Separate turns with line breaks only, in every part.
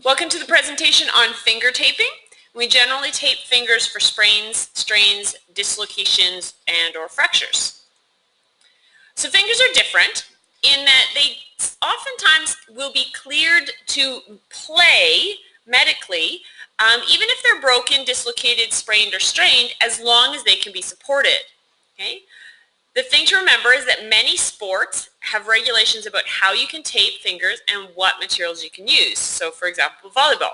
Welcome to the presentation on finger taping. We generally tape fingers for sprains, strains, dislocations, and or fractures. So fingers are different in that they oftentimes will be cleared to play medically, even if they're broken, dislocated, sprained, or strained, as long as they can be supported. Okay? The thing to remember is that many sports have regulations about how you can tape fingers and what materials you can use. So for example, volleyball.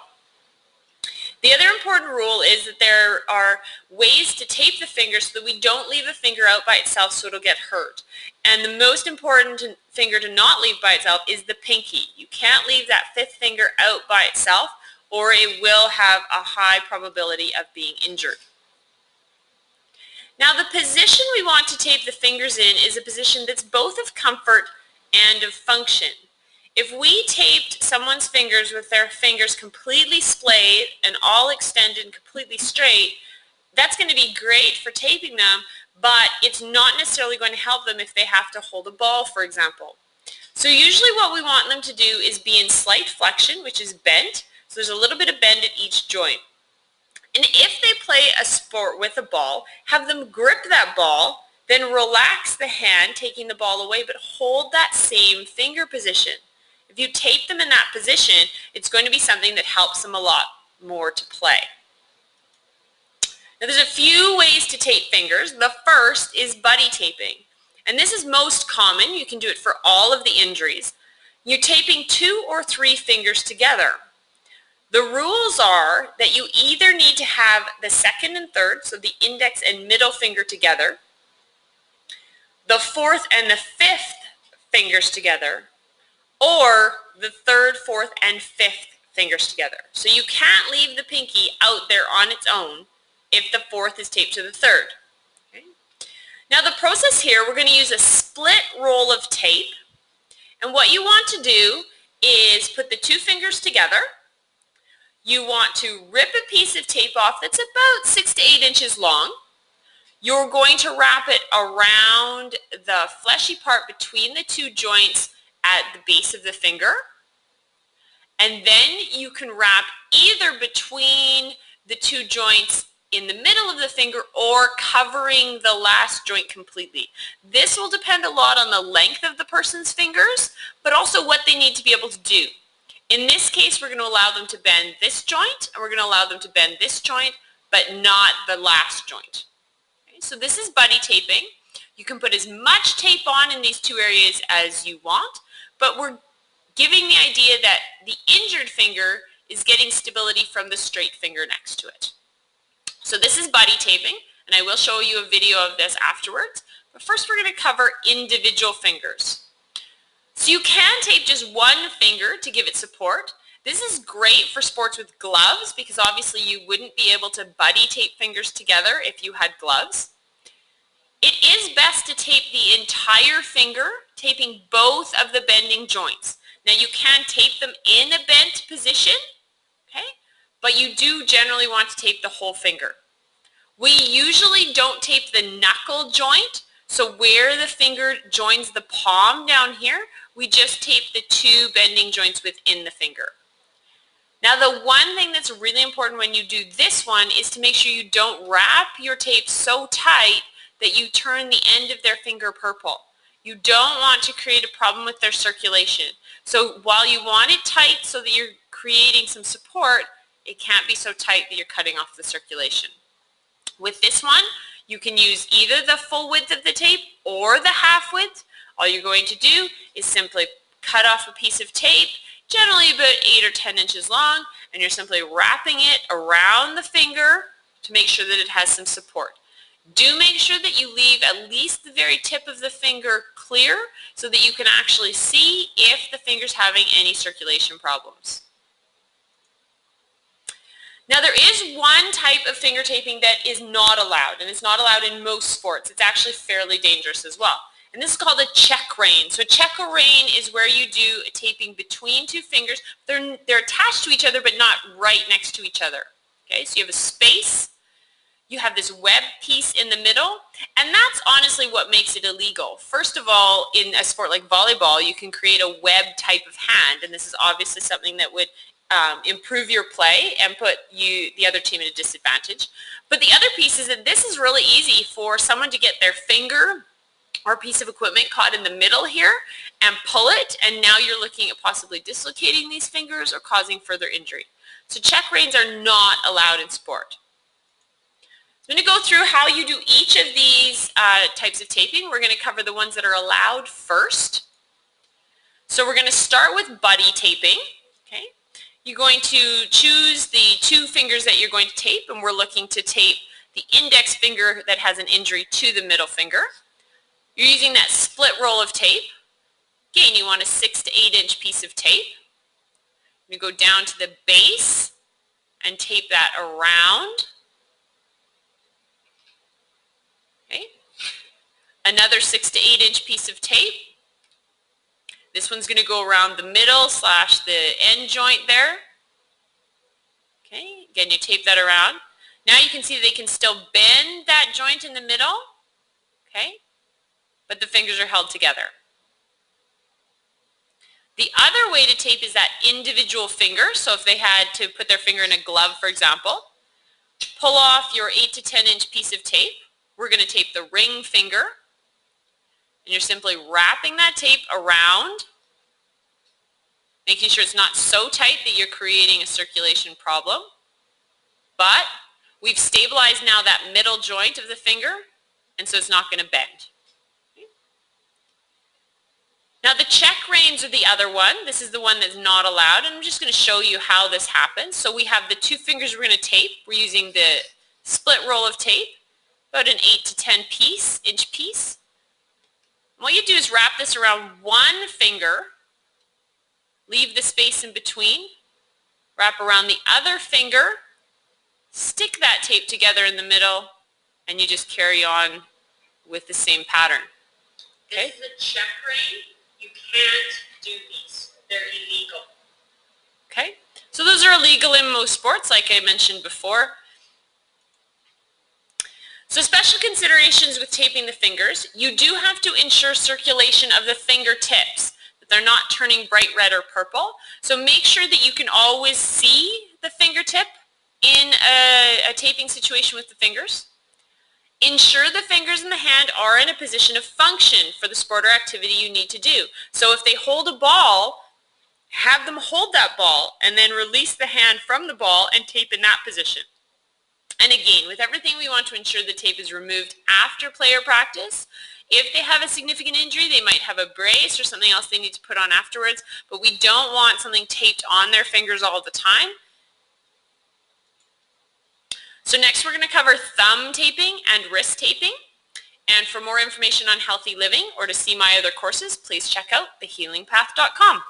The other important rule is that there are ways to tape the finger so that we don't leave a finger out by itself so it'll get hurt. And the most important finger to not leave by itself is the pinky. You can't leave that fifth finger out by itself or it will have a high probability of being injured. Now the position we want to tape the fingers in is a position that's both of comfort and of function. If we taped someone's fingers with their fingers completely splayed and all extended and completely straight, that's going to be great for taping them, but it's not necessarily going to help them if they have to hold a ball, for example. So usually what we want them to do is be in slight flexion, which is bent. So there's a little bit of bend at each joint. And if they play a sport with a ball, have them grip that ball, then relax the hand, taking the ball away, but hold that same finger position. If you tape them in that position, it's going to be something that helps them a lot more to play. Now there's a few ways to tape fingers. The first is buddy taping. And this is most common. You can do it for all of the injuries. You're taping 2 or 3 fingers together. The rules are that you either need to have the second and third, so the index and middle finger together, the fourth and the fifth fingers together, or the third, fourth, and fifth fingers together. So you can't leave the pinky out there on its own if the fourth is taped to the third. Okay? Now the process here, we're going to use a split roll of tape. And what you want to do is put the 2 fingers together. You want to rip a piece of tape off that's about 6 to 8 inches long. You're going to wrap it around the fleshy part between the 2 joints at the base of the finger. And then you can wrap either between the 2 joints in the middle of the finger or covering the last joint completely. This will depend a lot on the length of the person's fingers, but also what they need to be able to do. In this case, we're going to allow them to bend this joint, and we're going to allow them to bend this joint, but not the last joint. Okay, so this is buddy taping. You can put as much tape on in these 2 areas as you want, but we're giving the idea that the injured finger is getting stability from the straight finger next to it. So this is buddy taping, and I will show you a video of this afterwards, but first we're going to cover individual fingers. So you can tape just 1 finger to give it support. This is great for sports with gloves because obviously you wouldn't be able to buddy tape fingers together if you had gloves. It is best to tape the entire finger, taping both of the bending joints. Now you can tape them in a bent position, okay? But you do generally want to tape the whole finger. We usually don't tape the knuckle joint, so where the finger joins the palm down here, we just tape the 2 bending joints within the finger. Now the one thing that's really important when you do this one is to make sure you don't wrap your tape so tight that you turn the end of their finger purple. You don't want to create a problem with their circulation. So while you want it tight so that you're creating some support, it can't be so tight that you're cutting off the circulation. With this one, you can use either the full width of the tape or the half width. All you're going to do is simply cut off a piece of tape, generally about 8 or 10 inches long, and you're simply wrapping it around the finger to make sure that it has some support. Do make sure that you leave at least the very tip of the finger clear so that you can actually see if the finger's having any circulation problems. Now there is one type of finger taping that is not allowed, and it's not allowed in most sports. It's actually fairly dangerous as well. And this is called a check rein. So a check rein is where you do a taping between 2 fingers. They're attached to each other but not right next to each other. Okay, so you have a space, you have this web piece in the middle, and that's honestly what makes it illegal. First of all, in a sport like volleyball, you can create a web type of hand, and this is obviously something that would improve your play and put the other team at a disadvantage. But the other piece is that this is really easy for someone to get their finger or piece of equipment caught in the middle here and pull it, and now you're looking at possibly dislocating these fingers or causing further injury. So check reins are not allowed in sport. So I'm going to go through how you do each of these types of taping. We're going to cover the ones that are allowed first. So we're going to start with buddy taping. Okay. You're going to choose the two fingers that you're going to tape, and we're looking to tape the index finger that has an injury to the middle finger. You're using that split roll of tape. Again, you want a 6 to 8 inch piece of tape. You go down to the base and tape that around. Okay. Another 6 to 8 inch piece of tape. This one's going to go around the middle / the end joint there. Okay, again, you tape that around. Now you can see they can still bend that joint in the middle, okay, but the fingers are held together. The other way to tape is that individual finger. So if they had to put their finger in a glove, for example, pull off your 8 to 10 inch piece of tape. We're going to tape the ring finger. And you're simply wrapping that tape around, making sure it's not so tight that you're creating a circulation problem. But we've stabilized now that middle joint of the finger, and so it's not going to bend. Okay. Now the check reins are the other one. This is the one that's not allowed, and I'm just going to show you how this happens. So we have the two fingers we're going to tape. We're using the split roll of tape, about an 8 to 10 inch piece. What you do is wrap this around one finger, leave the space in between, wrap around the other finger, stick that tape together in the middle, and you just carry on with the same pattern. Okay? This is a check rein. You can't do these. They're illegal. Okay? So those are illegal in most sports, like I mentioned before. So special considerations with taping the fingers. You do have to ensure circulation of the fingertips, that they're not turning bright red or purple. So make sure that you can always see the fingertip in a taping situation with the fingers. Ensure the fingers in the hand are in a position of function for the sport or activity you need to do. So if they hold a ball, have them hold that ball and then release the hand from the ball and tape in that position. And again, with everything, we want to ensure the tape is removed after play or practice. If they have a significant injury, they might have a brace or something else they need to put on afterwards, but we don't want something taped on their fingers all the time. So next we're going to cover thumb taping and wrist taping. And for more information on healthy living or to see my other courses, please check out thehealingpath.com.